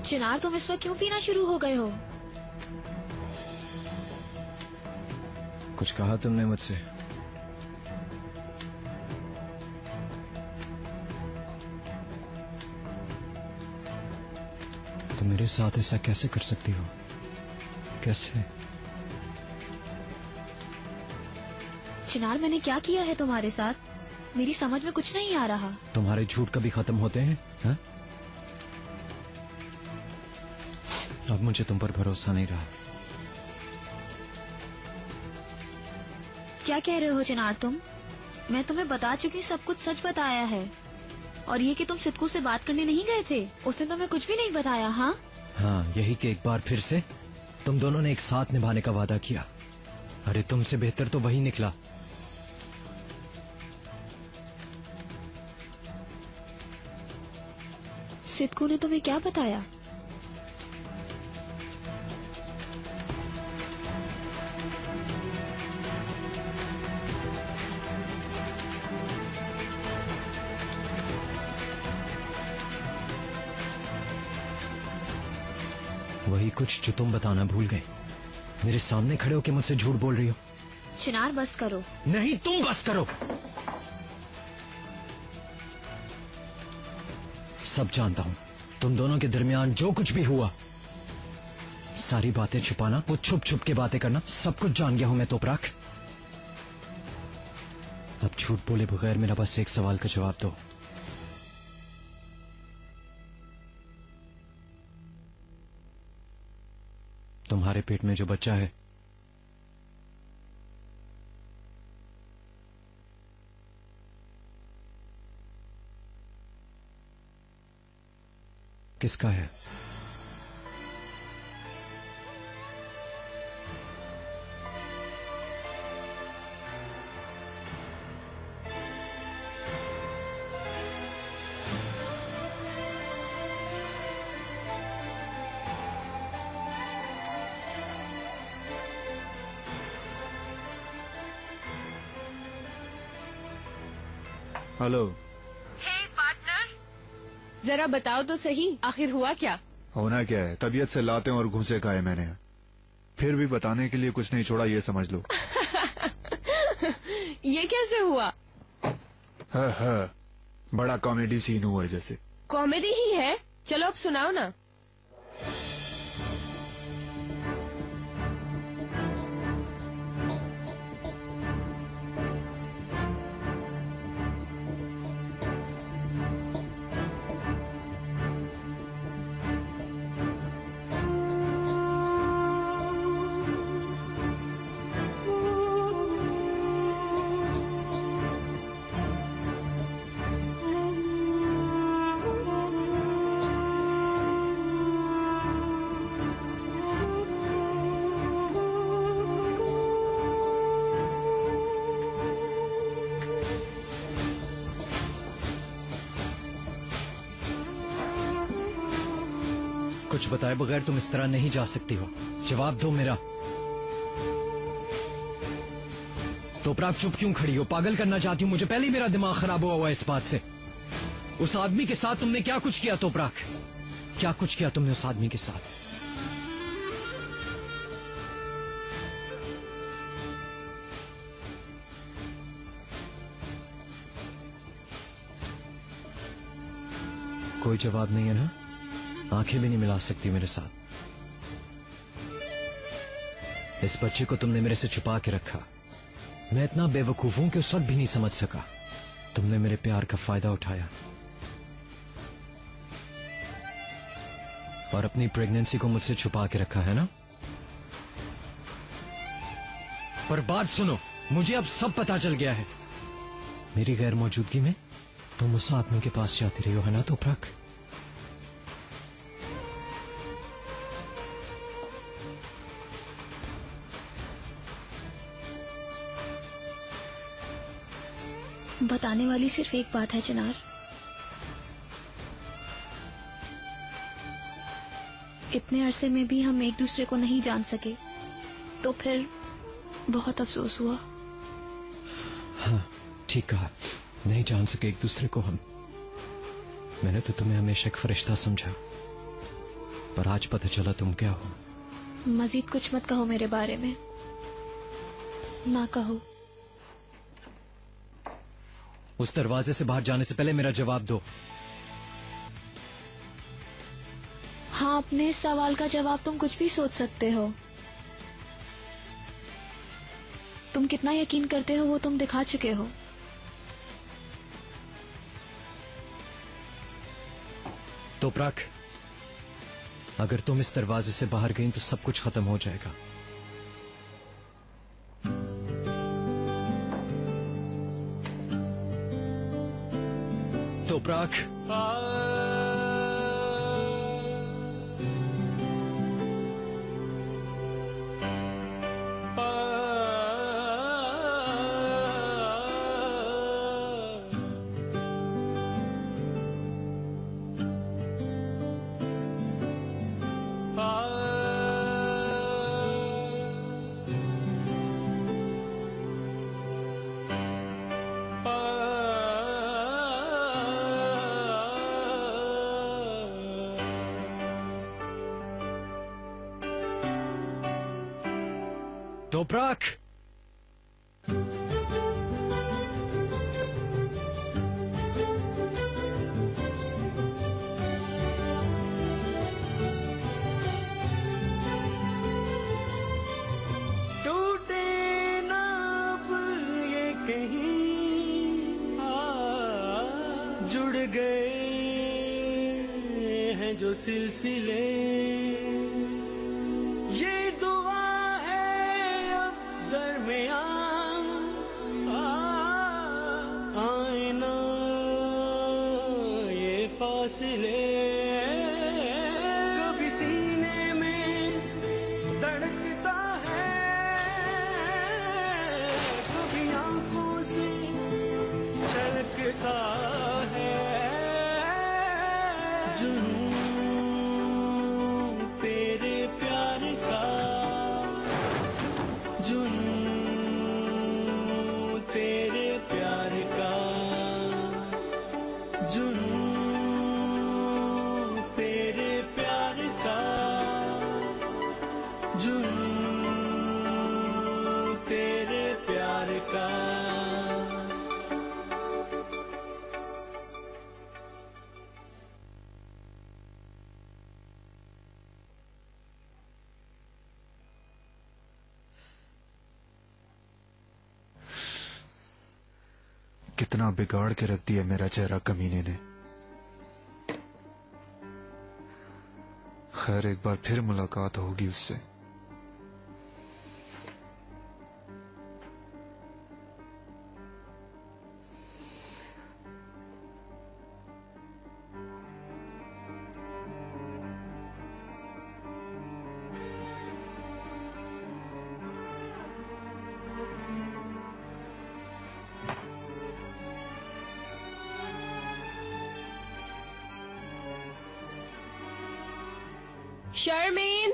चिनार, तुम इस वक्त क्यों पीना शुरू हो गए हो? कुछ कहा तुमने मुझसे? तुम मेरे साथ ऐसा कैसे कर सकती हो? कैसे? चिनार, मैंने क्या किया है तुम्हारे साथ? मेरी समझ में कुछ नहीं आ रहा। तुम्हारे झूठ कभी खत्म होते हैं? हा? अब मुझे तुम पर भरोसा नहीं रहा। क्या कह रहे हो चिनार तुम? मैं तुम्हें बता चुकी, सब कुछ सच बताया है। और ये कि तुम सिद्धू से बात करने नहीं गए थे, उसने तुम्हें कुछ भी नहीं बताया? हाँ हाँ, यही कि एक बार फिर से तुम दोनों ने एक साथ निभाने का वादा किया। अरे तुमसे बेहतर तो वही निकला। सिद्धू ने तुम्हें क्या बताया? वही कुछ जो तुम बताना भूल गए। मेरे सामने खड़े होकर मुझसे झूठ बोल रही हो। चिनार, बस करो। नहीं, तुम बस करो। सब जानता हूं, तुम दोनों के दरमियान जो कुछ भी हुआ, सारी बातें छुपाना, वो छुप छुप के बातें करना, सब कुछ जान गया हूं मैं तोपराक। अब झूठ बोले बगैर मेरा बस एक सवाल का जवाब दो। तुम्हारे पेट में जो बच्चा है, किसका है? हेलो। हे पार्टनर, जरा बताओ तो सही, आखिर हुआ क्या? होना क्या है, तबीयत से लाते और घुसे खाए मैंने, फिर भी बताने के लिए कुछ नहीं छोड़ा, ये समझ लो। ये कैसे हुआ? हाँ, बड़ा कॉमेडी सीन हुआ है जैसे। कॉमेडी ही है, चलो अब सुनाओ ना। कुछ बताए बगैर तुम इस तरह नहीं जा सकती हो। जवाब दो मेरा। तोपराक, चुप क्यों खड़ी हो? पागल करना चाहती हो मुझे? पहले ही मेरा दिमाग खराब हुआ इस बात से। उस आदमी के साथ तुमने क्या कुछ किया तोपराक? क्या कुछ किया तुमने उस आदमी के साथ? कोई जवाब नहीं है ना? आंखें भी नहीं मिला सकती मेरे साथ? इस बच्चे को तुमने मेरे से छुपा के रखा। मैं इतना बेवकूफ हूं कि उस वक्त भी नहीं समझ सका। तुमने मेरे प्यार का फायदा उठाया और अपनी प्रेगनेंसी को मुझसे छुपा के रखा है ना? पर बात सुनो, मुझे अब सब पता चल गया है। मेरी गैर मौजूदगी में तुम उस आदमी के पास जाती रही हो, है ना तोपराक? बताने वाली सिर्फ एक बात है चिनार, इतने अरसे में भी हम एक दूसरे को नहीं जान सके, तो फिर बहुत अफसोस हुआ। हाँ, ठीक कहा, नहीं जान सके एक दूसरे को हम। मैंने तो तुम्हें हमेशा एक फरिश्ता समझा, पर आज पता चला तुम क्या हो। मजीद कुछ मत कहो मेरे बारे में, ना कहो। उस दरवाजे से बाहर जाने से पहले मेरा जवाब दो। हाँ, अपने इस सवाल का जवाब तुम कुछ भी सोच सकते हो। तुम कितना यकीन करते हो वो तुम दिखा चुके हो। तोपराक, अगर तुम इस दरवाजे से बाहर गई तो सब कुछ खत्म हो जाएगा। तोपराक, तोपराक, टूटे ना अब ये कहीं जुड़ गए हैं जो सिलसिले, ये दुआ दरमियान आए ना ये फासले, कभी सीने में धड़कता है, कभी आंखों से छलकता है, जुनून तेरे प्यार का, जुनून तेरे प्यार का, जुनून तेरे प्यार का, जुनून तेरे प्यार का। कितना बिगाड़ के रख दिया मेरा चेहरा कमीने ने। खैर, एक बार फिर मुलाकात होगी उससे। शर्मीन,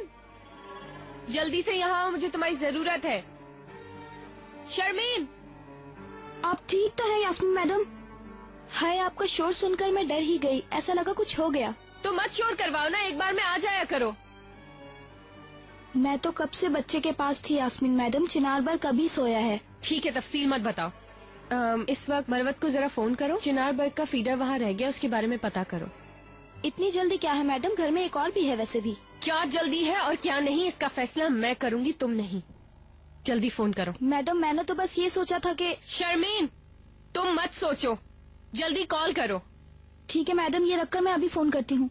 जल्दी से यहाँ आओ, मुझे तुम्हारी जरूरत है। शर्मीन, आप ठीक तो है यास्मीन मैडम? हाय, आपका शोर सुनकर मैं डर ही गई, ऐसा लगा कुछ हो गया। तो मत शोर करवाओ ना, एक बार में आ जाया करो। मैं तो कब से बच्चे के पास थी यास्मीन मैडम, चिनार बर्ग कभी सोया है। ठीक है, तफसील मत बताओ। इस वक्त मरवत को जरा फोन करो, चिनार बर्ग का फीडर वहाँ रह गया, उसके बारे में पता करो। इतनी जल्दी क्या है मैडम, घर में एक और भी है वैसे भी। क्या जल्दी है और क्या नहीं, इसका फैसला मैं करूंगी, तुम नहीं। जल्दी फोन करो। मैडम, मैंने तो बस ये सोचा था कि। शर्मीन, तुम मत सोचो, जल्दी कॉल करो। ठीक है मैडम, ये रखकर मैं अभी फोन करती हूँ।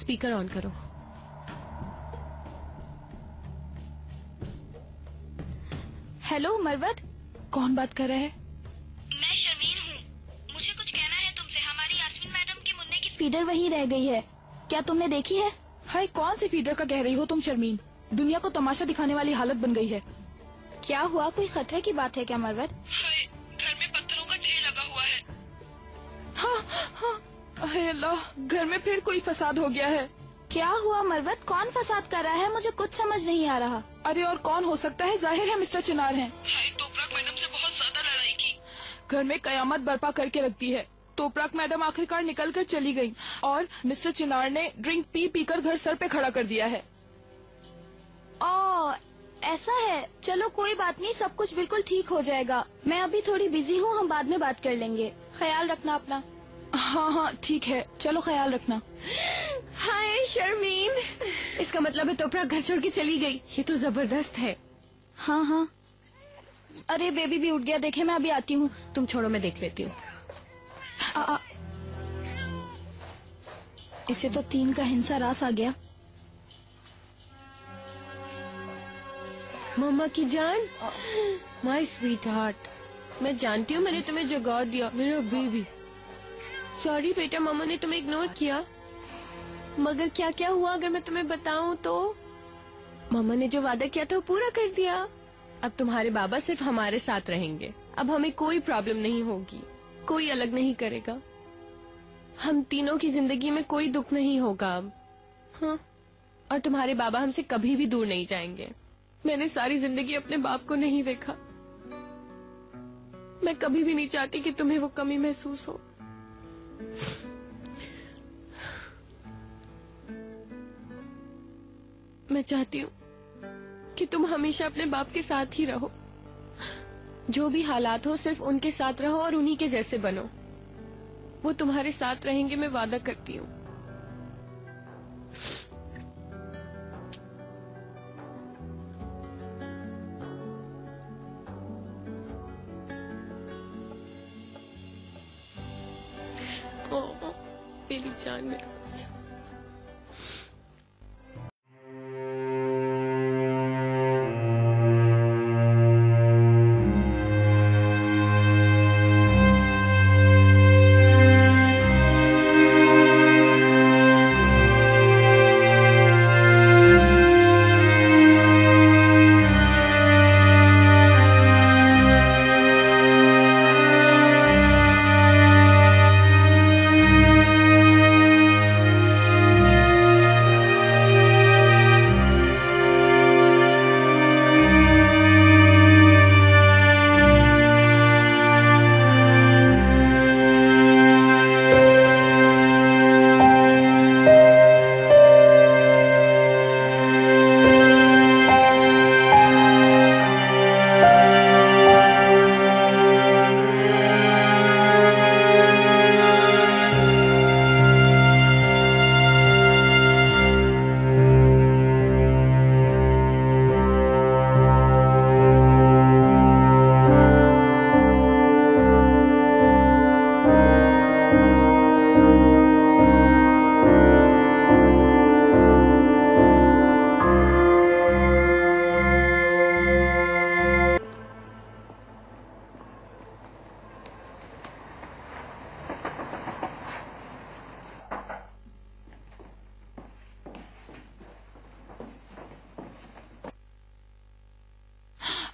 स्पीकर ऑन करो। हेलो मरवत, कौन बात कर रहा है? मैं शर्मीन हूँ। मुझे कुछ कहना है तुमसे। हमारी यास्मीन मैडम की मुन्ने की फीडर वहीं रह गई है, क्या तुमने देखी है? हाय, कौन सी फीडर का कह रही हो तुम शर्मीन? दुनिया को तमाशा दिखाने वाली हालत बन गई है। क्या हुआ, कोई खतरे की बात है क्या मरवत? हाय, घर में पत्थरों का ढेर लगा हुआ है। हाँ हाँ, अरे अल्लाह, घर में फिर कोई फसाद हो गया है। क्या हुआ मरवत, कौन फसाद कर रहा है? मुझे कुछ समझ नहीं आ रहा। अरे और कौन हो सकता है, जाहिर है मिस्टर चिनार हैं। हाय, तोपराक मैडम से बहुत ज्यादा लड़ाई की। घर में कयामत बर्पा करके रखती है। तोपराक मैडम आखिरकार निकल कर चली गई और मिस्टर चिनार ने ड्रिंक पी पीकर घर सर पे खड़ा कर दिया है। ओ, ऐसा है। चलो कोई बात नहीं, सब कुछ बिल्कुल ठीक हो जाएगा। मैं अभी थोड़ी बिजी हूँ, हम बाद में बात कर लेंगे। ख्याल रखना अपना। हाँ हाँ ठीक है, चलो ख्याल रखना। हाय शर्मीन, इसका मतलब है तोपरा घर छोड़ के चली गई। ये तो जबरदस्त है। हाँ हाँ। अरे बेबी भी उठ गया, देखे मैं अभी आती हूँ। तुम छोड़ो, मैं देख लेती हूँ। इसे तो 3 का हिंसा रास आ गया। मम्मा की जान, माय स्वीट हार्ट, मैं जानती हूँ मैंने तुम्हें जगा दिया मेरा बेबी। सॉरी बेटा, मम्मा ने तुम्हें इग्नोर किया। मगर क्या क्या हुआ अगर मैं तुम्हें बताऊं तो? मम्मा ने जो वादा किया था वो पूरा कर दिया। अब तुम्हारे बाबा सिर्फ हमारे साथ रहेंगे। अब हमें कोई प्रॉब्लम नहीं होगी, कोई अलग नहीं करेगा। हम तीनों की जिंदगी में कोई दुख नहीं होगा अब। हाँ, और तुम्हारे बाबा हमसे कभी भी दूर नहीं जाएंगे। मैंने सारी जिंदगी अपने बाप को नहीं देखा। मैं कभी भी नहीं चाहती कि तुम्हें वो कमी महसूस हो। मैं चाहती हूँ कि तुम हमेशा अपने बाप के साथ ही रहो। जो भी हालात हो सिर्फ उनके साथ रहो और उन्हीं के जैसे बनो। वो तुम्हारे साथ रहेंगे, मैं वादा करती हूँ। ओ, मेरी जान मेरा।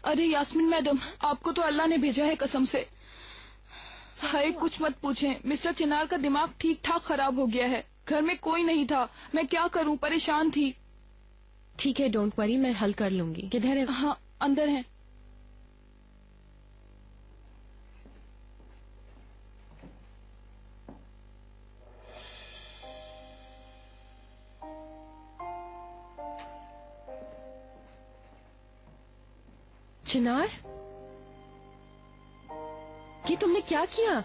अरे यास्मीन मैडम, आपको तो अल्लाह ने भेजा है कसम से। हाय कुछ मत पूछें, मिस्टर चिनार का दिमाग ठीक ठाक खराब हो गया है। घर में कोई नहीं था, मैं क्या करूं, परेशान थी। ठीक है, डोंट वरी, मैं हल कर लूंगी। किधर है? हाँ अंदर है। चिनार, ये तुमने क्या किया?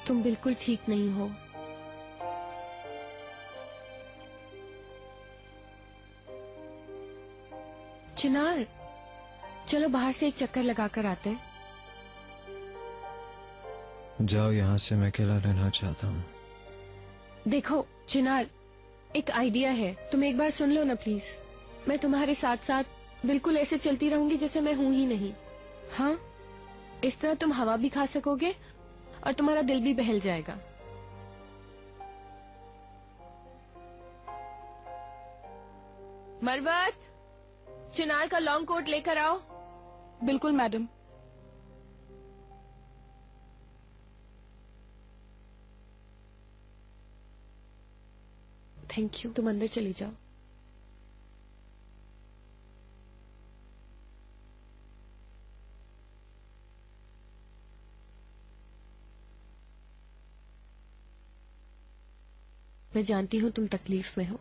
तुम बिल्कुल ठीक नहीं हो। चिनार, चलो बाहर से एक चक्कर लगाकर आते हैं। जाओ यहाँ से, मैं अकेला रहना चाहता हूँ। देखो चिनार, एक आइडिया है, तुम एक बार सुन लो ना प्लीज। मैं तुम्हारे साथ साथ बिल्कुल ऐसे चलती रहूंगी जैसे मैं हूं ही नहीं। हाँ, इस तरह तुम हवा भी खा सकोगे और तुम्हारा दिल भी बहल जाएगा। मरवत, चिनार का लॉन्ग कोट लेकर आओ। बिल्कुल मैडम। Thank you. तुम अंदर चली जाओ। मैं जानती हूँ तुम तकलीफ में हो,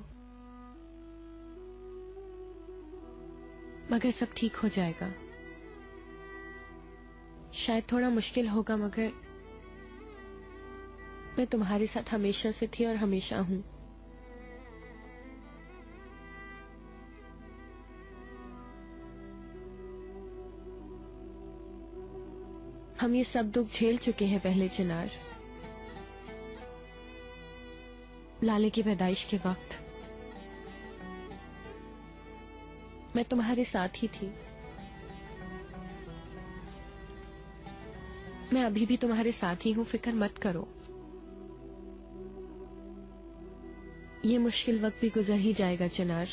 मगर सब ठीक हो जाएगा। शायद थोड़ा मुश्किल होगा, मगर मैं तुम्हारे साथ हमेशा से थी और हमेशा हूं। हम ये सब दुख झेल चुके हैं पहले चिनार। लाले की पैदाइश के वक्त मैं तुम्हारे साथ ही थी। मैं अभी भी तुम्हारे साथ ही हूं, फिक्र मत करो। ये मुश्किल वक्त भी गुजर ही जाएगा चिनार,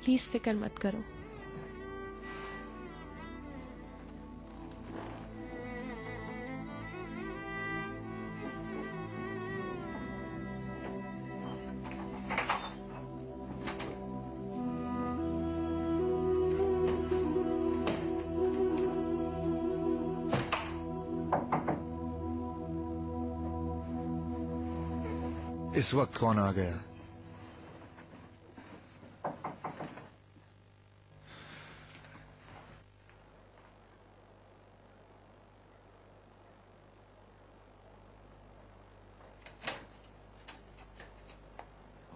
प्लीज फिक्र मत करो। इस वक्त कौन आ गया?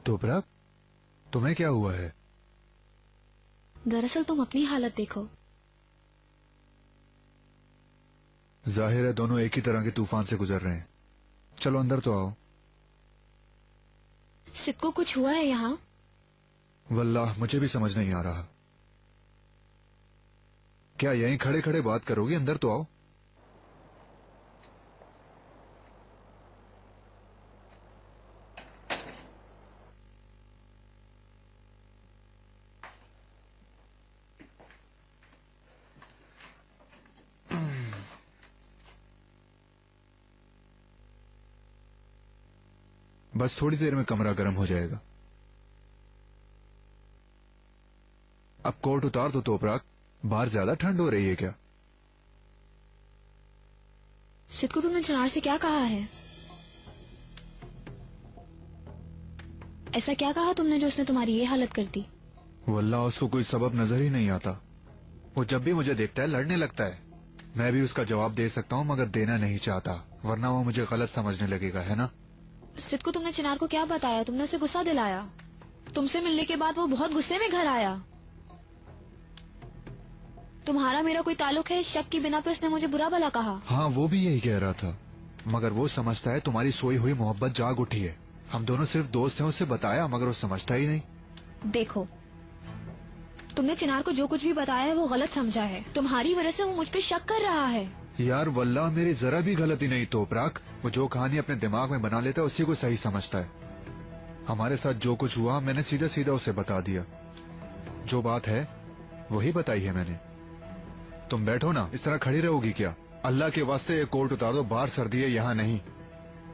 तोपराक, तुम्हें क्या हुआ है? दरअसल तुम अपनी हालत देखो। जाहिर है दोनों एक ही तरह के तूफान से गुजर रहे हैं। चलो अंदर तो आओ। सिद को कुछ हुआ है यहाँ? वल्लाह मुझे भी समझ नहीं आ रहा। क्या यहीं खड़े खड़े बात करोगी? अंदर तो आओ। बस थोड़ी देर में कमरा गर्म हो जाएगा। अब कोट उतार दो तोपराक, बाहर ज्यादा ठंड हो रही है क्या? सिद को तुमने चिनार से क्या कहा है? ऐसा क्या कहा तुमने जो उसने तुम्हारी ये हालत कर दी? वल्लाह उसको कोई सबब नजर ही नहीं आता। वो जब भी मुझे देखता है लड़ने लगता है। मैं भी उसका जवाब दे सकता हूँ मगर देना नहीं चाहता, वरना वो मुझे गलत समझने लगेगा, है ना? सिद को तुमने चिनार को क्या बताया? तुमने उसे गुस्सा दिलाया। तुमसे मिलने के बाद वो बहुत गुस्से में घर आया। तुम्हारा मेरा कोई ताल्लुक है, शक की बिना पे उसने मुझे बुरा भला कहा। हाँ वो भी यही कह रहा था, मगर वो समझता है तुम्हारी सोई हुई मोहब्बत जाग उठी है। हम दोनों सिर्फ दोस्त हैं, उसे बताया मगर वो समझता ही नहीं। देखो, तुमने चिनार को जो कुछ भी बताया है वो गलत समझा है। तुम्हारी वजह से वो मुझ पे शक कर रहा है। यार वल्लाह मेरी जरा भी गलती नहीं तोपराक। वो जो कहानी अपने दिमाग में बना लेता है उसी को सही समझता है। हमारे साथ जो कुछ हुआ मैंने सीधा सीधा उसे बता दिया। जो बात है वही बताई है मैंने। तुम बैठो ना, इस तरह खड़ी रहोगी क्या? अल्लाह के वास्ते ये कोट उतार दो, बाहर सर्दी है, यहाँ नहीं।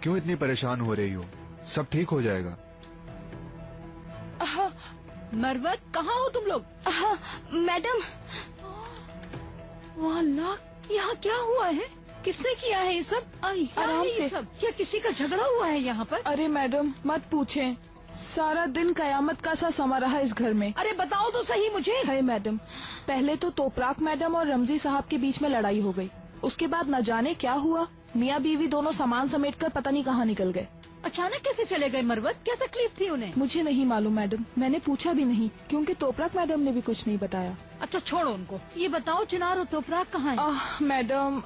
क्यों इतनी परेशान हो रही हो? सब ठीक हो जाएगा। मरवत, कहाँ हो तुम लोग? मैडम, अल्लाह, यहाँ क्या हुआ है? किसने किया है ये सब? आराम ये से। सब क्या किसी का झगड़ा हुआ है यहाँ पर? अरे मैडम मत पूछें, सारा दिन कयामत का सा समा रहा इस घर में। अरे बताओ तो सही मुझे। है मैडम, पहले तो तोपराक मैडम और रमजी साहब के बीच में लड़ाई हो गई। उसके बाद न जाने क्या हुआ, मियाँ बीवी दोनों सामान समेटकर पता नहीं कहाँ निकल गए। अचानक कैसे चले गए मरवत? क्या तकलीफ थी उन्हें? मुझे नहीं मालूम मैडम, मैंने पूछा भी नहीं क्योंकि तोपराक मैडम ने भी कुछ नहीं बताया। अच्छा छोड़ो उनको, ये बताओ चिनार और तोपराक कहाँ है? मैडम,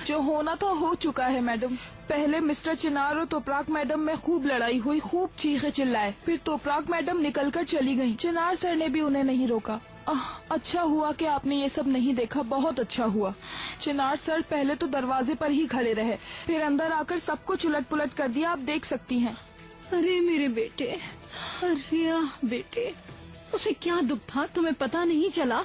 जो होना था हो चुका है मैडम। पहले मिस्टर चिनार और तोपराक मैडम में खूब लड़ाई हुई, खूब चीखे चिल्लाए। फिर तोपराक मैडम निकलकर चली गयी। चिनार सर ने भी उन्हें नहीं रोका। अच्छा हुआ कि आपने ये सब नहीं देखा, बहुत अच्छा हुआ। चिनार सर पहले तो दरवाजे पर ही खड़े रहे, फिर अंदर आकर सब कुछ उलट पुलट कर दिया, आप देख सकती हैं। अरे मेरे बेटे, अरे बेटे, उसे क्या दुख था, तुम्हें पता नहीं चला?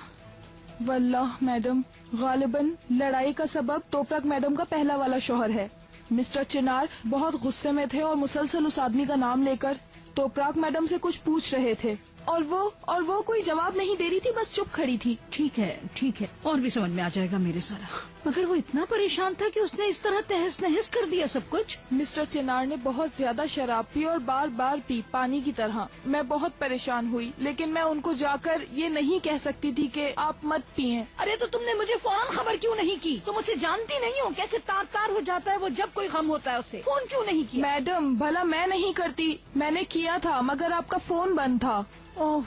वल्लाह मैडम, गालिबन लड़ाई का सबब तोपरक मैडम का पहला वाला शौहर है। मिस्टर चिनार बहुत गुस्से में थे और मुसलसल उस आदमी का नाम लेकर तोपरक मैडम से कुछ पूछ रहे थे और वो कोई जवाब नहीं दे रही थी, बस चुप खड़ी थी। ठीक है, और भी समझ में आ जाएगा मेरे सारा। मगर वो इतना परेशान था कि उसने इस तरह तहस नहस कर दिया सब कुछ। मिस्टर चिनार ने बहुत ज्यादा शराब पी और बार बार पी, पानी की तरह। मैं बहुत परेशान हुई, लेकिन मैं उनको जाकर ये नहीं कह सकती थी कि आप मत पिएं। अरे तो तुमने मुझे फौरन खबर क्यों नहीं की? तुम उसे जानती नहीं हो, कैसे तार हो जाता है वो जब कोई गम होता है उसे। फोन क्यों नहीं किया? मैडम भला मैं नहीं करती, मैंने किया था मगर आपका फोन बंद था। ओह,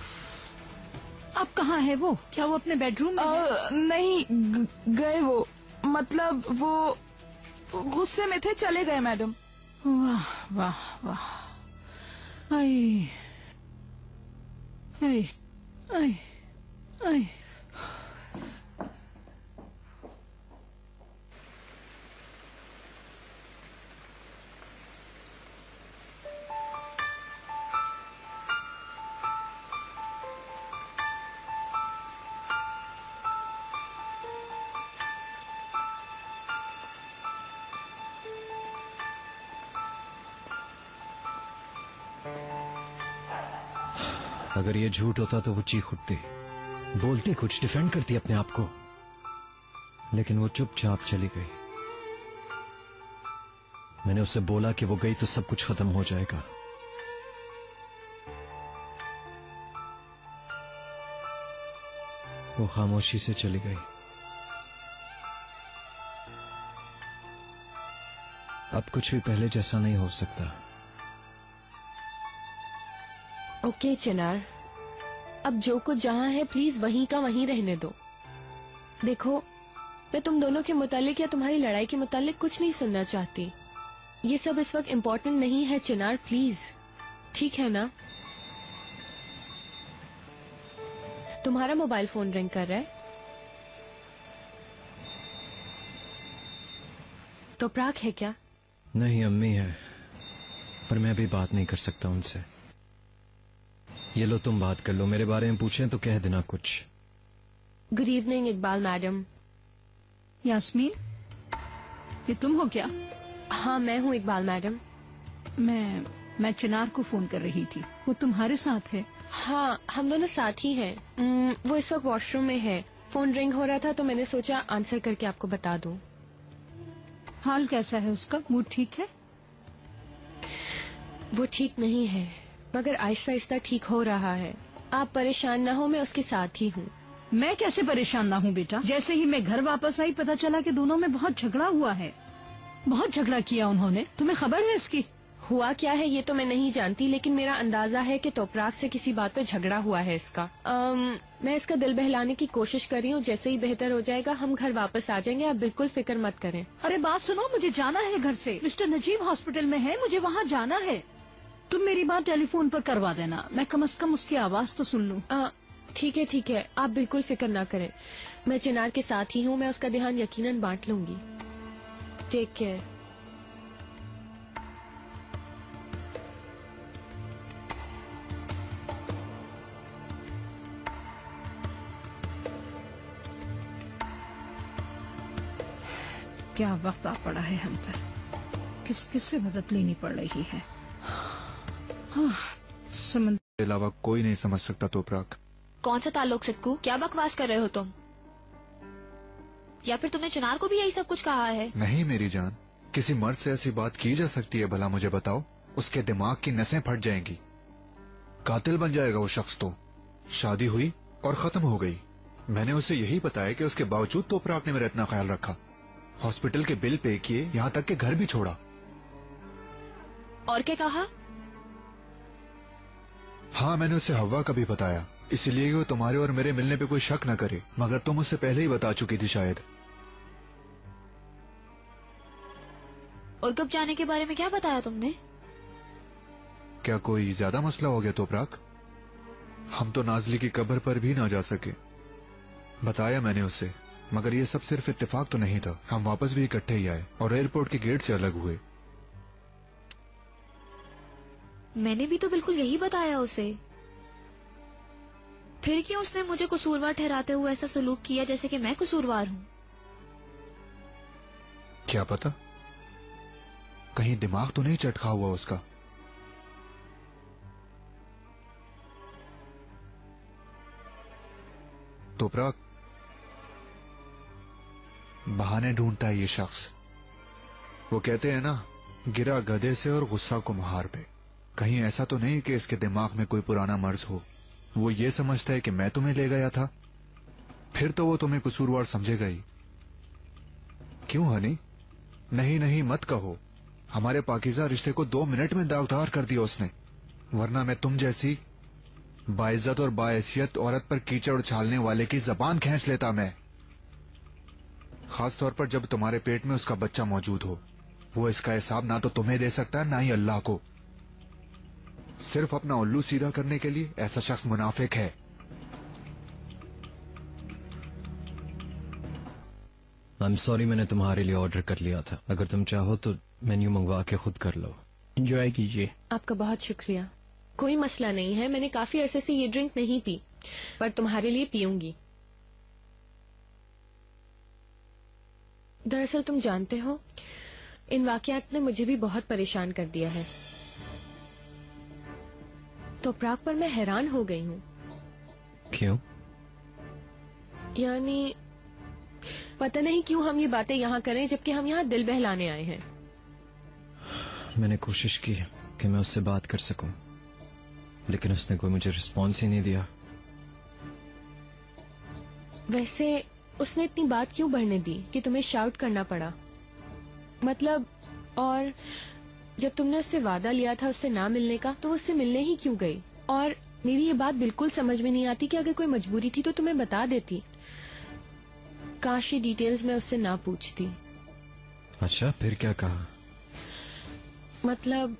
अब कहाँ है वो? क्या वो अपने बेडरूम में है? नहीं गए वो, मतलब वो गुस्से में थे, चले गए मैडम। वाह वाह वाह, आई आई आई आई। अगर ये झूठ होता तो वो चीख उठती, बोलती कुछ, डिफेंड करती अपने आप को, लेकिन वो चुपचाप चली गई। मैंने उससे बोला कि वो गई तो सब कुछ खत्म हो जाएगा। वो खामोशी से चली गई। अब कुछ भी पहले जैसा नहीं हो सकता। ओके चिनार, अब जो कुछ जहाँ है प्लीज वहीं का वहीं रहने दो। देखो, मैं तुम दोनों के मुतालिक या तुम्हारी लड़ाई के मुतालिक कुछ नहीं सुनना चाहती। ये सब इस वक्त इम्पोर्टेंट नहीं है चिनार, प्लीज, ठीक है ना? तुम्हारा मोबाइल फोन रिंग कर रहा है। तो प्राक है क्या? नहीं, अम्मी है, पर मैं भी बात नहीं कर सकता उनसे। ये लो, तुम बात कर लो। मेरे बारे में पूछें तो कह देना कुछ। Good evening Iqbal madam. Yasmin, ये तुम हो क्या? हाँ मैं हूँ इकबाल मैडम। मैं चिनार को फोन कर रही थी, वो तुम्हारे साथ है? हाँ, हम दोनों साथ ही हैं। वो इस वक्त वॉशरूम में है। फोन रिंग हो रहा था तो मैंने सोचा आंसर करके आपको बता दूं। हाल कैसा है उसका? मूड ठीक है? वो ठीक नहीं है, मगर आहिस्ता आहिस्ता ठीक हो रहा है। आप परेशान ना हो, मैं उसके साथ ही हूँ। मैं कैसे परेशान ना हूँ बेटा? जैसे ही मैं घर वापस आई पता चला कि दोनों में बहुत झगड़ा हुआ है। बहुत झगड़ा किया उन्होंने। तुम्हें खबर है इसकी? हुआ क्या है ये तो मैं नहीं जानती, लेकिन मेरा अंदाजा है कि तोपराक से किसी बात पे झगड़ा हुआ है इसका। मैं इसका दिल बहलाने की कोशिश कर रही हूँ। जैसे ही बेहतर हो जाएगा हम घर वापस आ जाएंगे, आप बिल्कुल फिक्र मत करें। अरे बात सुनो, मुझे जाना है घर से। मिस्टर नजीब हॉस्पिटल में है, मुझे वहाँ जाना है। तुम मेरी बात टेलीफोन पर करवा देना, मैं कम से कम उसकी आवाज तो सुन लूं। ठीक है, आप बिल्कुल फिक्र ना करें। मैं चिनार के साथ ही हूँ, मैं उसका ध्यान यकीनन बांट लूंगी। Take care. क्या वक्त आ पड़ा है हम पर, किस से मदद लेनी पड़ रही है। समझ के अलावा कोई नहीं समझ सकता तोपराक। कौन सा ताल्लुक सिक्कू? क्या बकवास कर रहे हो तुम? या फिर तुमने चिनार को भी यही सब कुछ कहा है? नहीं मेरी जान, किसी मर्द से ऐसी बात की जा सकती है भला? मुझे बताओ। उसके दिमाग की नसें फट जाएंगी, कातिल बन जाएगा वो शख्स। तो शादी हुई और खत्म हो गई। मैंने उसे यही बताया कि उसके बावजूद तोपराक ने मेरा इतना ख्याल रखा, हॉस्पिटल के बिल पे किए, यहाँ तक के घर भी छोड़ा। और क्या कहा? हाँ, मैंने उसे हवा का भी बताया, इसलिए कि वो तुम्हारे और मेरे मिलने पे कोई शक न करे। मगर तुम उससे पहले ही बता चुकी थी शायद। और कब जाने के बारे में क्या बताया तुमने? क्या कोई ज्यादा मसला हो गया तोपराक? हम तो नाजली की कब्र पर भी ना जा सके। बताया मैंने उसे, मगर ये सब सिर्फ इत्तेफाक तो नहीं था। हम वापस भी इकट्ठे ही आए और एयरपोर्ट के गेट से अलग हुए। मैंने भी तो बिल्कुल यही बताया उसे। फिर क्यों उसने मुझे कसूरवार ठहराते हुए ऐसा सलूक किया जैसे कि मैं कसूरवार हूँ? क्या पता, कहीं दिमाग तो नहीं चटका हुआ उसका। तोपराक, बहाने ढूंढता है ये शख्स। वो कहते हैं ना, गिरा गधे से और गुस्सा कुम्हार पे। कहीं ऐसा तो नहीं कि इसके दिमाग में कोई पुराना मर्ज हो। वो ये समझता है कि मैं तुम्हें ले गया था, फिर तो वो तुम्हें कसूरवार समझेगा ही। क्यों हनी? नहीं नहीं मत कहो। हमारे पाकीज़ा रिश्ते को 2 मिनट में दागदार कर दिया उसने। वरना मैं तुम जैसी बाइज्जत और बाहैसियत औरत पर कीचड़ उछालने वाले की जबान खींच लेता मैं। खास तौर पर जब तुम्हारे पेट में उसका बच्चा मौजूद हो। वो इसका हिसाब ना तो तुम्हें दे सकता है, ना ही अल्लाह को। सिर्फ अपना उल्लू सीधा करने के लिए ऐसा शख्स मुनाफिक है। आई एम सॉरी, मैंने तुम्हारे लिए ऑर्डर कर लिया था। अगर तुम चाहो तो मेन्यू मंगवा के खुद कर लो। एंजॉय कीजिए। आपका बहुत शुक्रिया। कोई मसला नहीं है, मैंने काफी अरसे से ये ड्रिंक नहीं पी, पर तुम्हारे लिए पीऊंगी। दरअसल तुम जानते हो, इन वाकयात ने मुझे भी बहुत परेशान कर दिया है। तो प्राग पर मैं हैरान हो गई हूँ। क्यों? यानी पता नहीं क्यों हम ये बातें यहाँ करें जबकि हम यहाँ दिल बहलाने आए हैं। मैंने कोशिश की कि मैं उससे बात कर सकूं, लेकिन उसने कोई मुझे रिस्पॉन्स ही नहीं दिया। वैसे उसने इतनी बात क्यों बढ़ने दी कि तुम्हें शाउट करना पड़ा? मतलब, और जब तुमने उससे वादा लिया था उससे ना मिलने का, तो उससे मिलने ही क्यों गई? और मेरी ये बात बिल्कुल समझ में नहीं आती कि अगर कोई मजबूरी थी तो तुम्हें बता देती। काश ये डिटेल्स मैं उससे ना पूछती। अच्छा, फिर क्या कहा? मतलब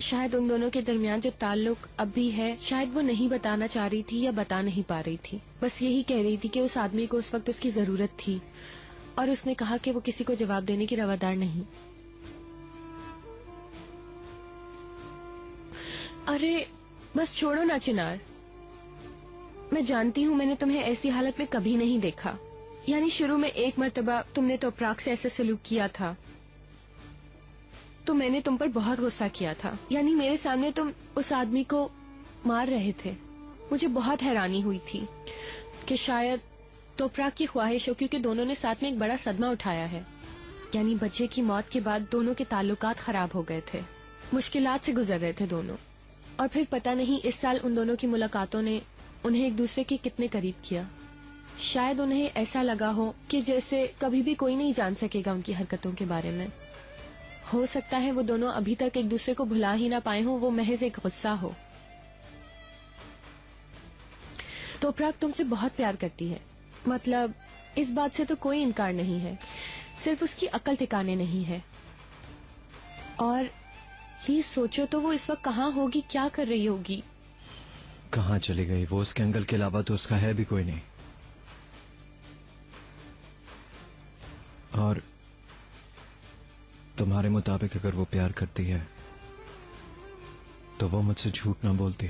शायद उन दोनों के दरमियान जो ताल्लुक अब भी है, शायद वो नहीं बताना चाह रही थी या बता नहीं पा रही थी। बस यही कह रही थी कि उस आदमी को उस वक्त उसकी जरूरत थी, और उसने कहा कि वो किसी को जवाब देने की रवादार नहीं। अरे बस छोड़ो ना चिनार। मैं जानती हूँ मैंने तुम्हें ऐसी हालत में कभी नहीं देखा। यानी शुरू में एक मर्तबा तुमने तो प्राग से ऐसे सलूक किया था, तो मैंने तुम पर बहुत गुस्सा किया था। यानी मेरे सामने तुम उस आदमी को मार रहे थे। मुझे बहुत हैरानी हुई थी कि शायद तो प्राग की ख्वाहिश हो, क्योंकि दोनों ने साथ में एक बड़ा सदमा उठाया है। यानी बच्चे की मौत के बाद दोनों के ताल्लुकात खराब हो गए थे, मुश्किलात से गुजर रहे थे दोनों। और फिर पता नहीं इस साल उन दोनों की मुलाकातों ने उन्हें एक दूसरे के कितने करीब किया। शायद उन्हें ऐसा लगा हो कि जैसे कभी भी कोई नहीं जान सकेगा उनकी हरकतों के बारे में। हो सकता है वो दोनों अभी तक एक दूसरे को भुला ही ना पाए हों, वो महज एक गुस्सा हो। तो प्राग तुमसे बहुत प्यार करती है, मतलब इस बात से तो कोई इनकार नहीं है, सिर्फ उसकी अकल ठिकाने नहीं है। और प्लीज सोचो तो वो इस वक्त कहाँ होगी, क्या कर रही होगी? कहाँ चली गई वो? उसके अंकल के अलावा तो उसका है भी कोई नहीं। और तुम्हारे मुताबिक अगर वो प्यार करती है तो वो मुझसे झूठ ना बोलती।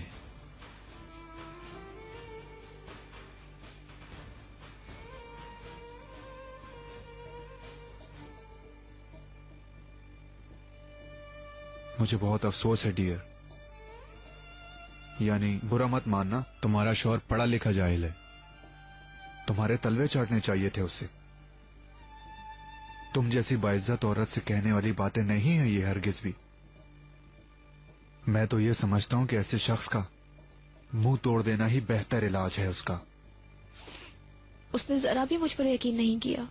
मुझे बहुत अफसोस है डियर। यानी बुरा मत मानना, तुम्हारा शौहर पढ़ा लिखा जाहिल है। तुम्हारे तलवे चाटने चाहिए थे उससे। तुम जैसी बाइज्जत औरत से कहने वाली बातें नहीं है ये हरगिज भी। मैं तो ये समझता हूं कि ऐसे शख्स का मुंह तोड़ देना ही बेहतर इलाज है उसका। उसने जरा भी मुझ पर यकीन नहीं किया।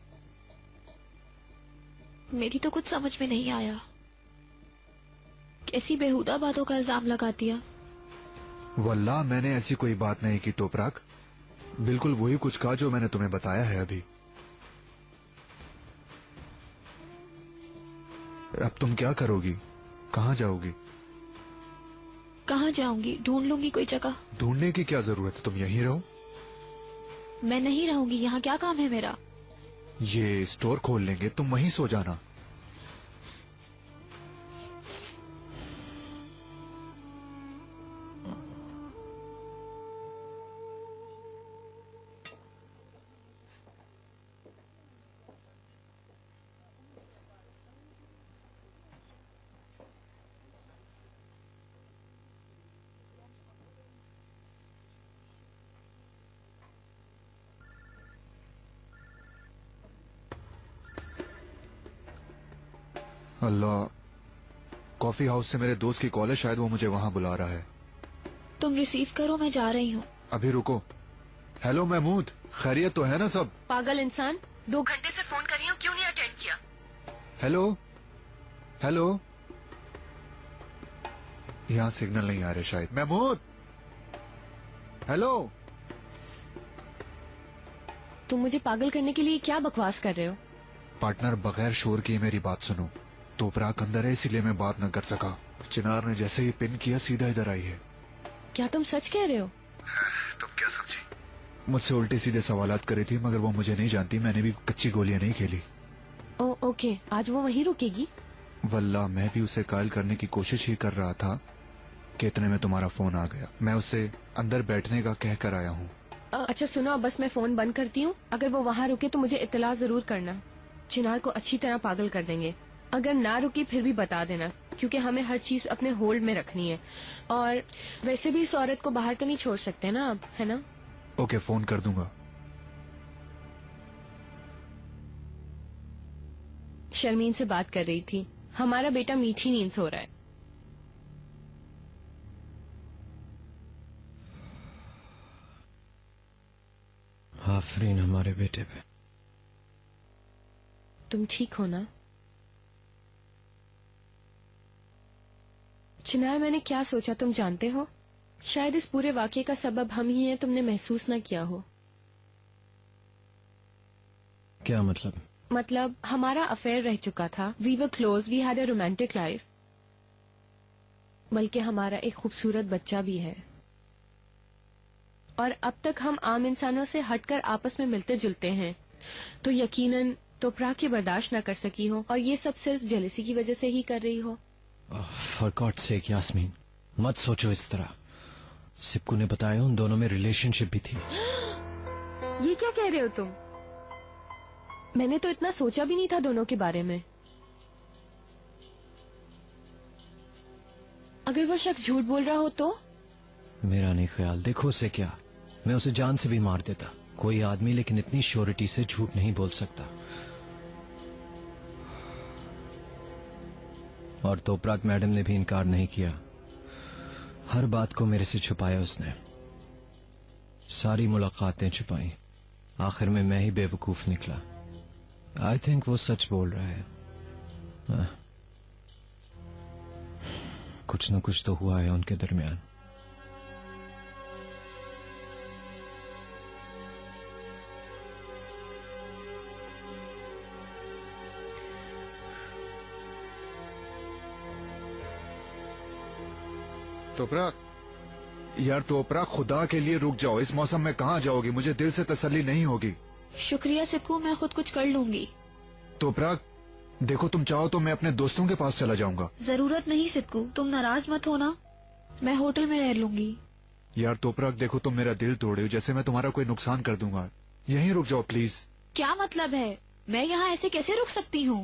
मेरी तो कुछ समझ में नहीं आया, कैसी बेहुदा बातों का इल्जाम लगा दिया। वल्लाह मैंने ऐसी कोई बात नहीं की तोपराक। बिल्कुल वही कुछ कहा जो मैंने तुम्हें बताया है अभी। अब तुम क्या करोगी? कहाँ जाओगी? कहाँ जाऊंगी? ढूंढ लूंगी कोई जगह। ढूंढने की क्या जरूरत है, तुम यहीं रहो। मैं नहीं रहूंगी यहाँ, क्या काम है मेरा? ये स्टोर खोल लेंगे, तुम वहीं सो जाना। अल्लाह, कॉफी हाउस से मेरे दोस्त की कॉल है, शायद वो मुझे वहाँ बुला रहा है। तुम रिसीव करो, मैं जा रही हूँ। अभी रुको। हेलो महमूद, खैरियत तो है ना सब? पागल इंसान, 2 घंटे से फोन कर रही हूँ, क्यों नहीं अटेंड किया? हेलो हेलो, यहाँ सिग्नल नहीं आ रहे शायद। महमूद, हेलो। तुम मुझे पागल करने के लिए क्या बकवास कर रहे हो? पार्टनर, बगैर शोर किए मेरी बात सुनो। तोपराक अंदर है, इसीलिए मैं बात न कर सका। चिनार ने जैसे ही पिन किया सीधा इधर आई है। क्या तुम सच कह रहे हो? तुम क्या समझी? मुझसे उल्टे सीधे सवालात करी थी, मगर वो मुझे नहीं जानती। मैंने भी कच्ची गोलियां नहीं खेली। ओके, आज वो वहीं रुकेगी? वल्लाह, मैं भी उसे कायल करने की कोशिश ही कर रहा था कि इतने में तुम्हारा फोन आ गया। मैं उसे अंदर बैठने का कह कर आया हूँ। अच्छा सुनो, बस मैं फोन बंद करती हूँ। अगर वो वहाँ रुके तो मुझे इत्तला जरूर करना। चिनार को अच्छी तरह पागल कर देंगे। अगर ना रुकी फिर भी बता देना, क्योंकि हमें हर चीज अपने होल्ड में रखनी है। और वैसे भी इस औरत को बाहर तो नहीं छोड़ सकते ना अब, है ना? ओके, फोन कर दूंगा। शर्मीन से बात कर रही थी। हमारा बेटा मीठी नींद सो रहा है। आफरीन हमारे बेटे पे। तुम ठीक हो ना? चिनार, मैंने क्या सोचा तुम जानते हो? शायद इस पूरे वाकये का सबब हम ही हैं, तुमने महसूस ना किया हो। क्या मतलब? मतलब हमारा अफेयर रह चुका था। We were close, we had a romantic life. बल्कि हमारा एक खूबसूरत बच्चा भी है। और अब तक हम आम इंसानों से हटकर आपस में मिलते जुलते हैं। तो यकीनन तोपराक ये बर्दाश्त न कर सकी हो, और ये सब सिर्फ जेलसी की वजह से ही कर रही हो। फॉर गॉड सेक यास्मीन, मत सोचो इस तरह। सिप्कू ने बताया उन दोनों में रिलेशनशिप भी थी। ये क्या कह रहे हो तुम? मैंने तो इतना सोचा भी नहीं था दोनों के बारे में। अगर वो शख्स झूठ बोल रहा हो तो? मेरा नहीं ख्याल। देखो उसे क्या, मैं उसे जान से भी मार देता। कोई आदमी लेकिन इतनी श्योरिटी से झूठ नहीं बोल सकता। और तोपराक मैडम ने भी इनकार नहीं किया। हर बात को मेरे से छुपाया उसने। सारी मुलाकातें छुपाई। आखिर में मैं ही बेवकूफ निकला। आई थिंक वो सच बोल रहा है। कुछ न कुछ तो हुआ है उनके दरमियान। तोपराक, यार तोपराक, खुदा के लिए रुक जाओ। इस मौसम में कहाँ जाओगी? मुझे दिल से तसल्ली नहीं होगी। शुक्रिया सिप्कू, मैं खुद कुछ कर लूंगी। तोपराक देखो, तुम चाहो तो मैं अपने दोस्तों के पास चला जाऊंगा। जरूरत नहीं सिप्कू, तुम नाराज मत होना। मैं होटल में रह लूंगी। यार तोपराक देखो, तुम मेरा दिल तोड़े हो, जैसे मैं तुम्हारा कोई नुकसान कर दूंगा। यहीं रुक जाओ प्लीज। क्या मतलब है? मैं यहाँ ऐसे कैसे रुक सकती हूँ?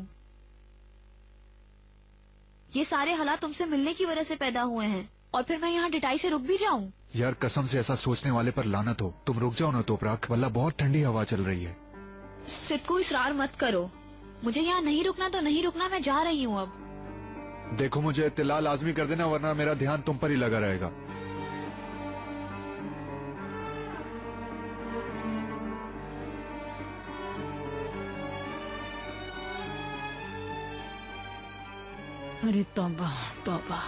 ये सारे हालात तुमसे मिलने की वजह से पैदा हुए हैं, और फिर मैं यहाँ डिटाई से रुक भी जाऊँ? यार कसम से ऐसा सोचने वाले पर लानत हो। तुम रुक जाओ ना तोपराक, वल्ला बहुत ठंडी हवा चल रही है। सिप्कू इसरार मत करो। मुझे यहाँ नहीं रुकना तो नहीं रुकना, मैं जा रही हूँ अब। देखो, मुझे इत्तला लाजमी कर देना, वरना मेरा ध्यान तुम पर ही लगा रहेगा। अरे तौबा तौबा,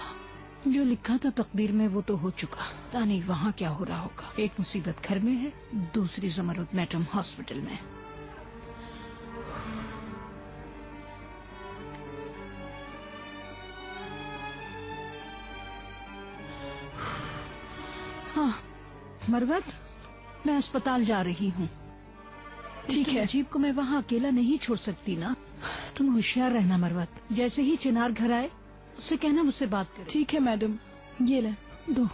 जो लिखा था तकदीर में वो तो हो चुका। पता नहीं वहाँ क्या हो रहा होगा। एक मुसीबत घर में है, दूसरी जमरुद मैडम हॉस्पिटल में। हाँ मरवत, मैं अस्पताल जा रही हूँ। ठीक है। अजीब को मैं वहाँ अकेला नहीं छोड़ सकती ना। तुम होशियार रहना मरवत। जैसे ही चिनार घर आए उससे कहना मुझसे बात करे। ठीक है मैडम, ये ले। दो,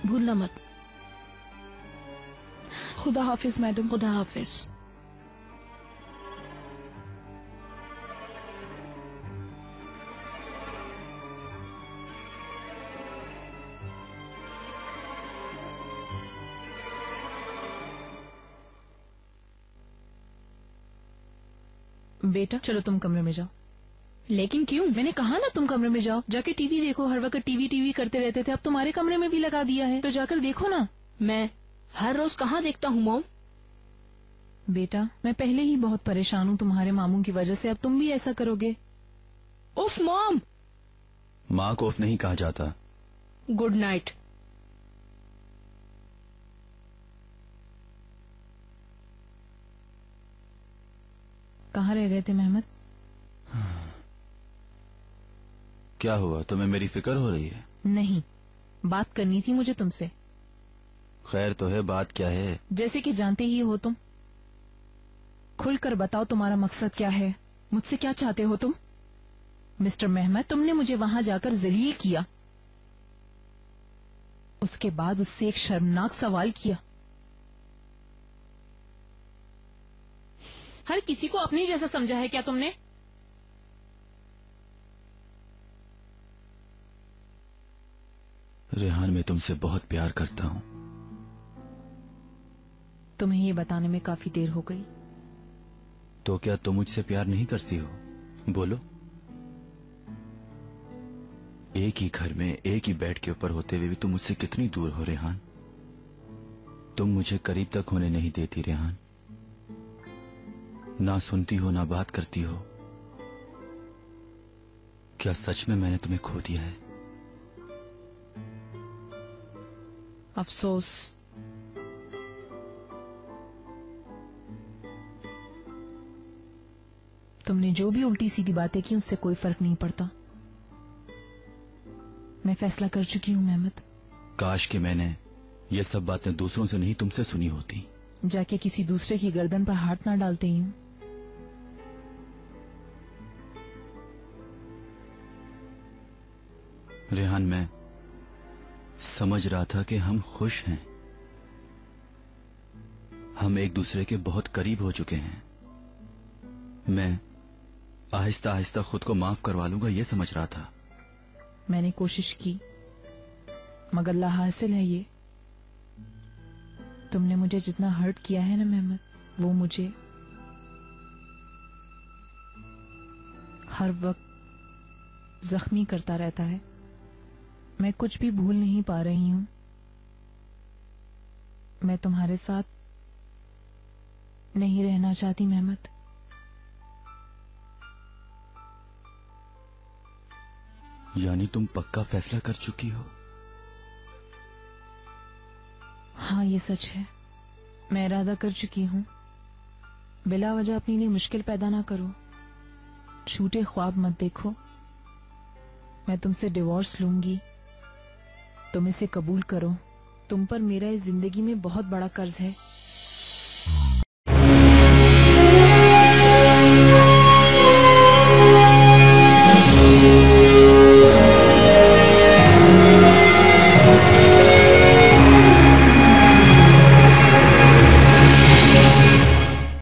भूलना मत। खुदा हाफिज मैडम। खुदा हाफिज। बेटा चलो तुम कमरे में जाओ। लेकिन क्यों? मैंने कहा ना तुम कमरे में जाओ, जाके टीवी देखो। हर वक्त टीवी करते रहते थे, अब तुम्हारे कमरे में भी लगा दिया है, तो जाकर देखो ना। मैं हर रोज कहाँ देखता हूँ मॉम? बेटा, मैं पहले ही बहुत परेशान हूँ तुम्हारे मामू की वजह से, अब तुम भी ऐसा करोगे? उफ मॉम। माँ को उफ नहीं कहा जाता। Good night. कहाँ रह गए थे मेहमद? क्या हुआ, तुम्हें मेरी फिक्र हो रही है? नहीं, बात करनी थी मुझे तुमसे। खैर तो है, बात क्या है? जैसे कि जानते ही हो तुम। खुलकर बताओ तुम्हारा मकसद क्या है, मुझसे क्या चाहते हो तुम? मिस्टर मेहमद, तुमने मुझे वहां जाकर जलील किया, उसके बाद उससे एक शर्मनाक सवाल किया। हर किसी को अपनी जैसा समझा है क्या तुमने? रेहान, मैं तुमसे बहुत प्यार करता हूँ। तुम्हें ये बताने में काफी देर हो गई। तो क्या तुम मुझसे प्यार नहीं करती हो? बोलो। एक ही घर में एक ही बेड के ऊपर होते हुए भी तुम मुझसे कितनी दूर हो रेहान। तुम मुझे करीब तक होने नहीं देती रेहान। ना सुनती हो, ना बात करती हो। क्या सच में मैंने तुम्हें खो दिया है? अफसोस। तुमने जो भी उल्टी सीधी बातें की उससे कोई फर्क नहीं पड़ता। मैं फैसला कर चुकी हूँ मेहमद। काश कि मैंने ये सब बातें दूसरों से नहीं तुमसे सुनी होती। जाके किसी दूसरे की गर्दन पर हाथ ना डालते ही हूँ। रेहान, मैं समझ रहा था कि हम खुश हैं, हम एक दूसरे के बहुत करीब हो चुके हैं। मैं आहिस्ता आहिस्ता खुद को माफ करवा लूंगा, ये समझ रहा था। मैंने कोशिश की, मगर ला हासिल है ये। तुमने मुझे जितना हर्ट किया है ना मेहमद, वो मुझे हर वक्त जख्मी करता रहता है। मैं कुछ भी भूल नहीं पा रही हूँ। मैं तुम्हारे साथ नहीं रहना चाहती मेहमद। यानी तुम पक्का फैसला कर चुकी हो? हाँ, ये सच है। मैं इरादा कर चुकी हूँ। बिला वजह अपने लिए मुश्किल पैदा ना करो। झूठे ख्वाब मत देखो। मैं तुमसे डिवोर्स लूंगी, तुम इसे कबूल करो। तुम पर मेरा इस जिंदगी में बहुत बड़ा कर्ज है।